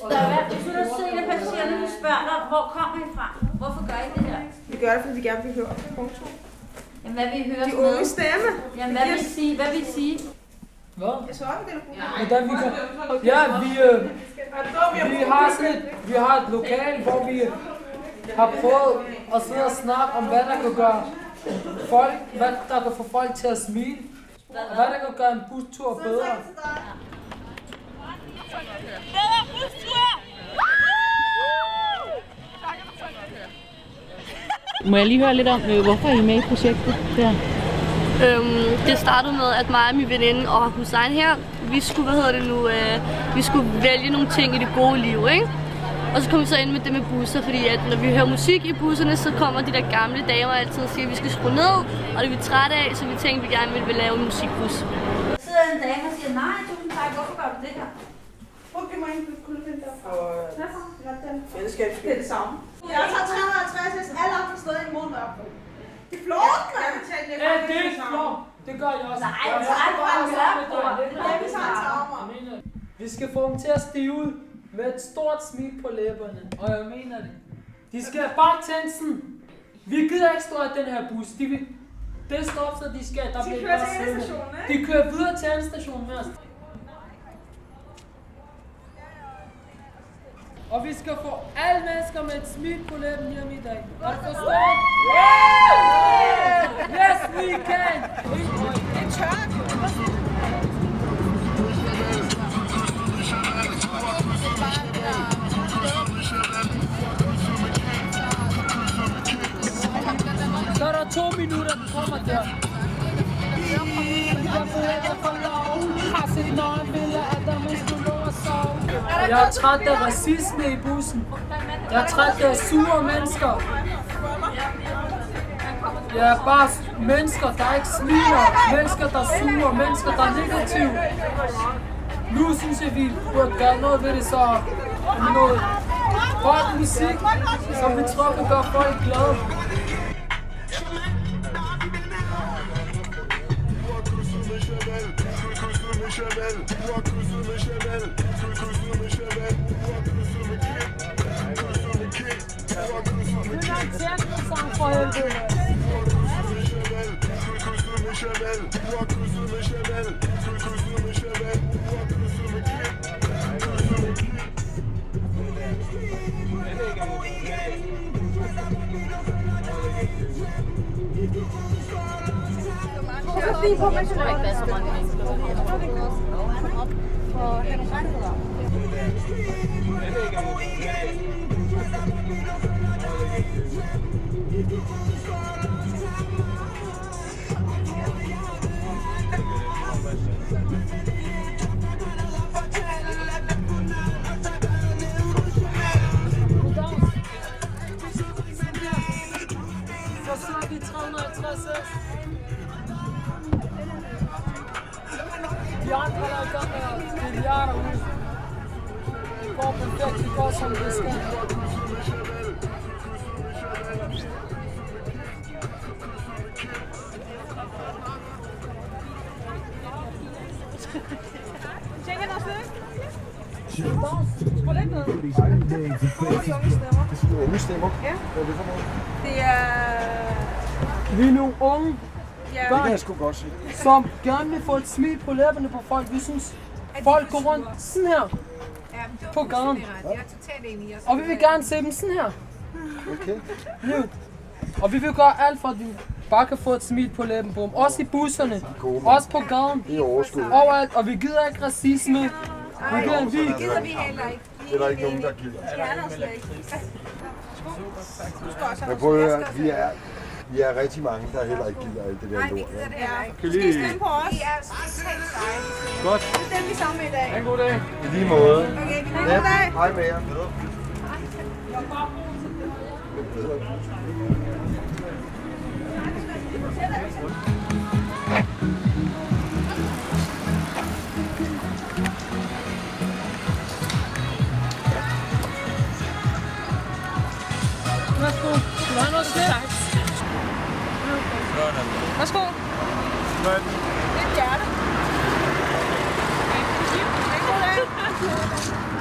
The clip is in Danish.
Hvis du der sidder en af passagererne, der spørger dig, hvor kommer I fra? Hvorfor gør I det her? Vi gør det, fordi vi gerne vil høre. Punktum. Jamen, hvad vil I høre De med? unge stemme. Jamen, hvad vil I sige? Hvad vil I sige? Hvad? Jeg så det, Hvordan vi kan... Ja, vi har et lokal, hvor vi har prøvet at sidde og snakke om, hvad der kan gøre folk, hvad der kan få folk til at smile. Og hvad der kan gøre en bustur bedre. Bedre bustur! Må jeg lige høre lidt om, hvorfor I er med i projektet der? Det startede med, at mig og min veninde og Hussein her, vi skulle, vi skulle vælge nogle ting i det gode liv, ikke? Og så kom vi så ind med det med busser, fordi at når vi hører musik i busserne, så kommer de der gamle damer altid og siger, at vi skal skrue ned, og det er vi trætte af, så vi tænkte, at vi gerne ville lave en musikbus. Der sidder en dame og siger, nej, tusind tak, hvorfor gør du det her? Prøv at give mig en kuldepind der. Fællesskab. Det er det samme. Jeg tager 350, hvis alle andre steder i munden op. Det er flot, Ja, det er ikke flot. Det gør jeg også. Nej, jeg tager ikke fra en mørkbord. Vi tager en trammer. Vi skal få dem til at stive ud med et stort smil på læberne. Og jeg mener det. De skal bare tænde sådan. Vi gider ikke stå i den her bus. Det stop, så de skal. Der De kører til endestationen, ikke? De kører videre til endestationen med os. Og vi skal få alle mennesker med et smil på læben hjem i dag. Er du forstået? Yes, we can! Det er tørt. Så er der 2 minutter, den kommer der. Jeg er træt af racisme i bussen. Jeg er træt af sure mennesker. Jeg er bare mennesker, der ikke smiler. Mennesker, der er sure. Mennesker, der er negative. Nu synes jeg, vi burde gøre noget ved det, så noget højt musik, som vi tror kan gøre folk glade. Lige på, mens du ikke være så mange mennesker. Og have nogle rettigheder. Så sidder vi 350. De andre der er i gang med milliarder ud. Det går perfekt, det går som det skal. Tjekker der slet? Prøv lidt noget. Unge stemmer? Ja. Hvad er det for noget? Det er... Vi er nogle unge Ja. Det kan jeg sgu godt se. som gerne vil få et smil på læberne på folk. Vi synes, folk går rundt sådan her på gaden. Og vi vil gerne se dem sådan her. Okay. Ja. Og vi vil gøre alt for, at de bare kan få et smil på læben på dem. Også i busserne. Også på gaden. Det er overskud. Overalt. Og vi gider ikke racisme. Vi gider en vig. gider vi heller ikke. Det er der ikke nogen, der gider. Det er der slet ikke. Du skal også have Men prøv at høre, vi er rigtig mange, der heller ikke gider alt det der Nej, vi lort. gider det heller ikke. Kan Skal I lige- stemme på os? I er totalt seje. Godt. Det er dem, vi er sammen med i dag. En god dag. I lige måde. Okay, god Ja, dag. hej med jer. Værsgo. Skal du have noget slik? Værsgo. Det er et hjerte. Okay, god dag.